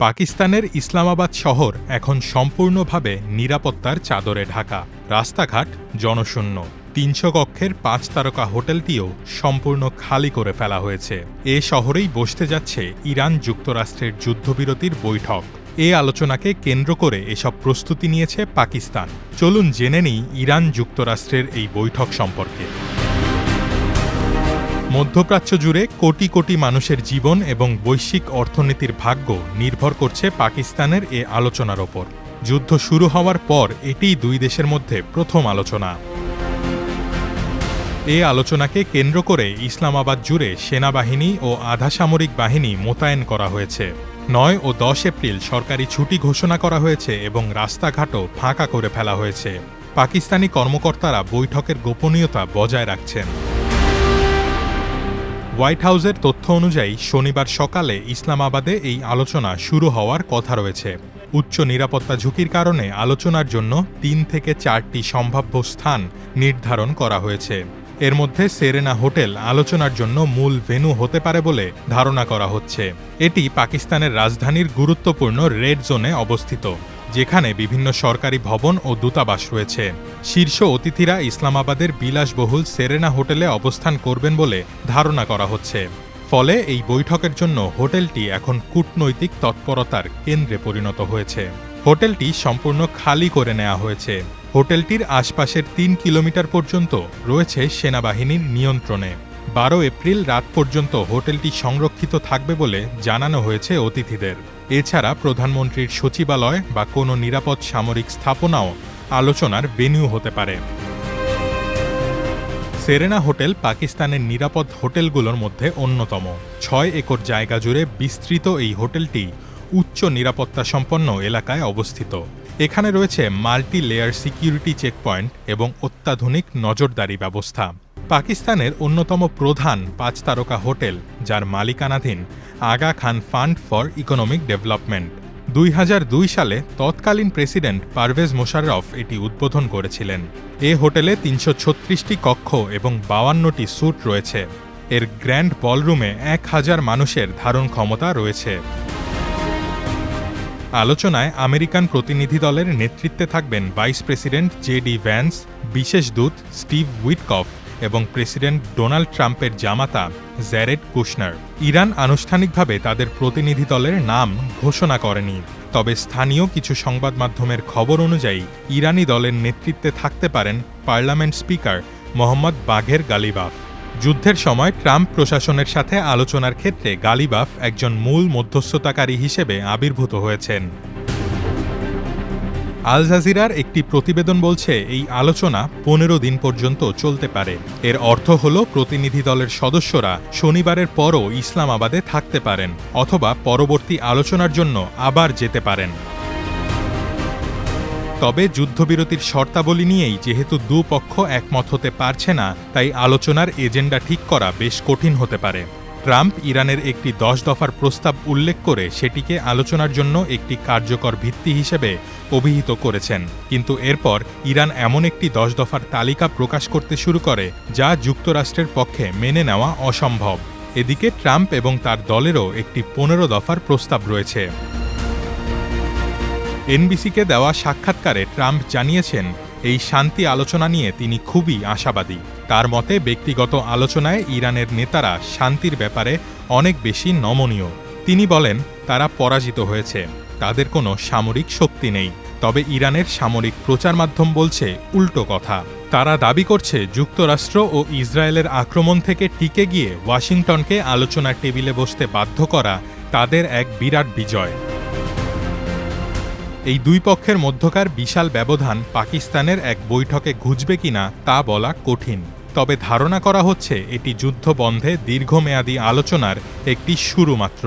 পাকিস্তানের ইসলামাবাদ শহর এখন সম্পূর্ণভাবে নিরাপত্তার চাদরে ঢাকা। রাস্তাঘাট জনশূন্য। ৩০০ কক্ষের ৫ তারকা হোটেলটিও সম্পূর্ণ খালি করে ফেলা হয়েছে। এ শহরেই বসতে যাচ্ছে ইরান যুক্তরাষ্ট্রের যুদ্ধবিরতির বৈঠক। এ আলোচনাকে কেন্দ্র করে এসব প্রস্তুতি নিয়েছে পাকিস্তান। চলুন জেনে নিই ইরান যুক্তরাষ্ট্রের এই বৈঠক সম্পর্কে। মধ্যপ্রাচ্য জুড়ে কোটি কোটি মানুষের জীবন এবং বৈশ্বিক অর্থনীতির ভাগ্য নির্ভর করছে পাকিস্তানের এ আলোচনার ওপর। যুদ্ধ শুরু হওয়ার পর এটিই দুই দেশের মধ্যে প্রথম আলোচনা। এ আলোচনাকে কেন্দ্র করে ইসলামাবাদ জুড়ে সেনাবাহিনী ও আধাসামরিক বাহিনী মোতায়েন করা হয়েছে। ৯ ও ১০ এপ্রিল সরকারি ছুটি ঘোষণা করা হয়েছে এবং রাস্তাঘাটও ফাঁকা করে ফেলা হয়েছে। পাকিস্তানি কর্মকর্তারা বৈঠকের গোপনীয়তা বজায় রাখছেন। হোয়াইট হাউসের তথ্য অনুযায়ী শনিবার সকালে ইসলামাবাদে এই আলোচনা শুরু হওয়ার কথা রয়েছে। উচ্চ নিরাপত্তা ঝুঁকির কারণে আলোচনার জন্য ৩ থেকে ৪টি সম্ভাব্য স্থান নির্ধারণ করা হয়েছে। এর মধ্যে সেরেনা হোটেল আলোচনার জন্য মূল ভেন্যু হতে পারে বলে ধারণা করা হচ্ছে। এটি পাকিস্তানের রাজধানীর গুরুত্বপূর্ণ রেড জোনে অবস্থিত, যেখানে বিভিন্ন সরকারি ভবন ও দূতাবাস রয়েছে। শীর্ষ অতিথিরা ইসলামাবাদের বিলাসবহুল সেরেনা হোটেলে অবস্থান করবেন বলে ধারণা করা হচ্ছে। ফলে এই বৈঠকের জন্য হোটেলটি এখন কূটনৈতিক তৎপরতার কেন্দ্রে পরিণত হয়েছে। হোটেলটি সম্পূর্ণ খালি করে নেওয়া হয়েছে। হোটেলটির আশপাশের ৩ কিলোমিটার পর্যন্ত রয়েছে সেনাবাহিনীর নিয়ন্ত্রণে। ১২ এপ্রিল রাত পর্যন্ত হোটেলটি সংরক্ষিত থাকবে বলে জানানো হয়েছে অতিথিদের। এছাড়া প্রধানমন্ত্রীর সচিবালয় বা কোনো নিরাপদ সামরিক স্থাপনাও আলোচনার ভেন্যু হতে পারে। সেরেনা হোটেল পাকিস্তানের নিরাপদ হোটেলগুলোর মধ্যে অন্যতম। ৬ একর জায়গা জুড়ে বিস্তৃত এই হোটেলটি উচ্চ নিরাপত্তা সম্পন্ন এলাকায় অবস্থিত। এখানে রয়েছে মাল্টি লেয়ার সিকিউরিটি চেকপয়েন্ট এবং অত্যাধুনিক নজরদারি ব্যবস্থা। পাকিস্তানের অন্যতম প্রধান ৫ তারকা হোটেল, যার মালিকানাধীন Aga Khan fund for economic development. ২০০২ সালে তৎকালীন প্রেসিডেন্ট পারভেজ মোশাররফ এটি উদ্বোধন করেছিলেন। এ হোটেলে ৩৩৬টি কক্ষ এবং ৫২টি স্যুট রয়েছে। এর গ্র্যান্ড বলরুমে ১,০০০ মানুষের ধারণ ক্ষমতা রয়েছে। আলোচনায় আমেরিকান প্রতিনিধি দলের নেতৃত্বে থাকবেন ভাইস প্রেসিডেন্ট জে.ডি. ভ্যান্স, বিশেষ দূত স্টিভ উইটকফ এবং প্রেসিডেন্ট ডোনাল্ড ট্রাম্পের জামাতা জ্যারেড কুশনার। ইরান আনুষ্ঠানিকভাবে তাদের প্রতিনিধি দলের নাম ঘোষণা করেনি, তবে স্থানীয় কিছু সংবাদ মাধ্যমের খবর অনুযায়ী ইরানি দলের নেতৃত্বে থাকতে পারেন পার্লামেন্ট স্পিকার মোহাম্মদ বাঘের গালিবাফ। যুদ্ধের সময় ট্রাম্প প্রশাসনের সাথে আলোচনার ক্ষেত্রে গালিবাফ একজন মূল মধ্যস্থতাকারী হিসেবে আবির্ভূত হয়েছেন। আল জাজিরার একটি প্রতিবেদন বলছে এই আলোচনা ১৫ দিন পর্যন্ত চলতে পারে। এর অর্থ হল প্রতিনিধি দলের সদস্যরা শনিবারের পরও ইসলামাবাদে থাকতে পারেন অথবা পরবর্তী আলোচনার জন্য আবার যেতে পারেন। তবে যুদ্ধবিরতির শর্তাবলী নিয়েই যেহেতু দুপক্ষ একমত হতে পারছে না, তাই আলোচনার এজেন্ডা ঠিক করা বেশ কঠিন হতে পারে। ট্রাম্প ইরানের একটি ১০ দফার প্রস্তাব উল্লেখ করে সেটিকে আলোচনার জন্য একটি কার্যকর ভিত্তি হিসেবে অভিহিত করেছেন, কিন্তু এরপর ইরান এমন একটি ১০ দফার তালিকা প্রকাশ করতে শুরু করে যা যুক্তরাষ্ট্রের পক্ষে মেনে নেওয়া অসম্ভব। এদিকে ট্রাম্প এবং তার দলেরও একটি ১৫ দফার প্রস্তাব রয়েছে। এনবিসিকে দেওয়া সাক্ষাৎকারে ট্রাম্প জানিয়েছেন এই শান্তি আলোচনা নিয়ে তিনি খুবই আশাবাদী। তার মতে ব্যক্তিগত আলোচনায় ইরানের নেতারা শান্তির ব্যাপারে অনেক বেশি নমনীয়। তিনি বলেন তারা পরাজিত হয়েছে, তাদের কোনো সামরিক শক্তি নেই। তবে ইরানের সামরিক প্রচার মাধ্যম বলছে উল্টো কথা। তারা দাবি করছে যুক্তরাষ্ট্র ও ইসরায়েলের আক্রমণ থেকে টিকে গিয়ে ওয়াশিংটনকে আলোচনার টেবিলে বসতে বাধ্য করা তাদের এক বিরাট বিজয়। এই দুই পক্ষের মধ্যকার বিশাল ব্যবধান পাকিস্তানের এক বৈঠকে ঘুচবে কিনা তা বলা কঠিন। তবে ধারণা করা হচ্ছে এটি যুদ্ধ বন্ধে দীর্ঘমেয়াদী আলোচনার একটি শুরু মাত্র।